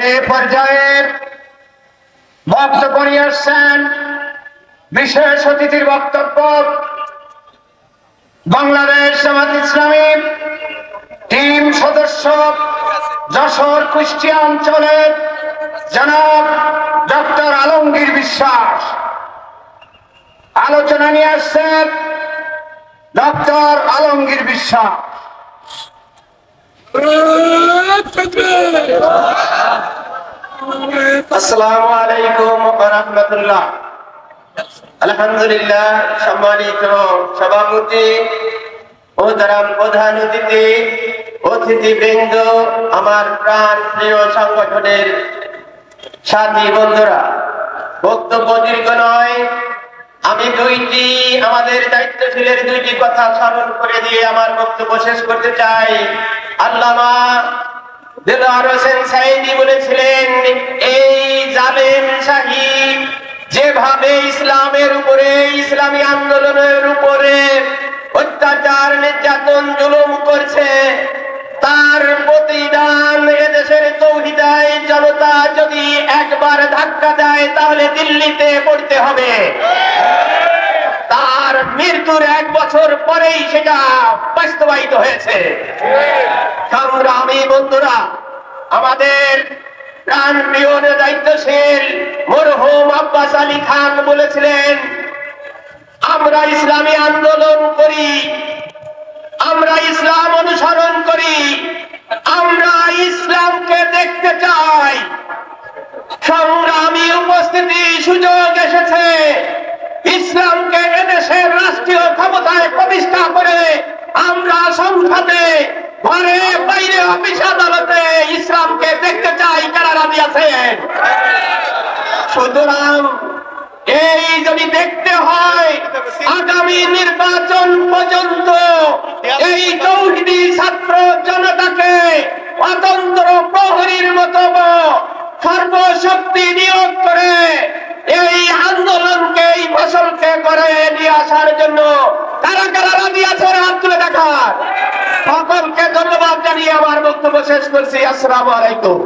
এই পর্যায়ে বক্তব্য নিয়ে আসছেন বিশেষ অতিথির বক্তব্য বাংলাদেশ জামাত ইসলামী টিম সদস্য যশোর কুষ্টিয়া অঞ্চলের জনাব ডক্টর আলমগীর বিশ্বাস। আলোচনা নিয়ে আসছেন ডক্টর আলমগীর বিশ্বাস। আসসালামু আলাইকুম ওয়া রাহমাতুল্লাহ। আলহামদুলিল্লাহ। সম্মানিত সভাপতি, মোহতারাম প্রধান অতিথি, অতিথিবৃন্দ, আমার প্রাণ প্রিয় সংগঠনের সাথী বন্ধুরা, বক্তব্য দীর্ঘ নয়, আমি আমাদের দায়িত্বশীলের দুইটি কথা স্মরণ করে দিয়ে আমার বক্তব্য শেষ করতে চাই। আল্লামা দেলোয়ার হোসেন সাঈদী বলেছিলেন, এই জালেম শাহী যেভাবে ইসলামের উপরে, ইসলামী আন্দোলনের উপরে অত্যাচার, নির্যাতন, জুলুম করছে, তার প্রতিদান এদেশের তৌহিদাই জনতা যদি একবার ধাক্কা দেয় তাহলে দিল্লিতে পড়তে হবে। তার মৃত্যুর 1 বছর পরেই সেটা বাস্তবায়িত হয়েছে। সংগ্রামী বন্ধুরা, আমাদের প্রাণ প্রিয় দায়িত্বশীল মরহুম আব্বাস আলী খান বলেছিলেন, আমরা ইসলামী আন্দোলন করি, আমরা ইসলাম অনুসরণ করি, আমরা ইসলামকে দেখতে চাই। সংগ্রামী উপস্থিতি, সুযোগ এসেছে ইসলামকে এদেশের রাষ্ট্রীয় ক্ষমতায় প্রতিষ্ঠা করে আমরা সংসদে, ঘরে বাইরে, অফিস আদালতে ইসলামকে দেখতে চাই। কারা রাজি আছেন? সুতরাং এই যদি দেখতে হয়, আগামী নির্বাচন পর্যন্ত এই তৌহিদি ছাত্র জনতাকে অতন্ত্র প্রহরীর মতো সর্বশক্তি নিয়োগ করে এই আন্দোলনকে, এই ফসলকে করে নিয়ে আসার জন্য কারা কারা রাজি আছে হাত তুলে দেখার। সকলকে ধন্যবাদ জানিয়ে আমার বক্তব্য শেষ করছি। আসসালামু আলাইকুম।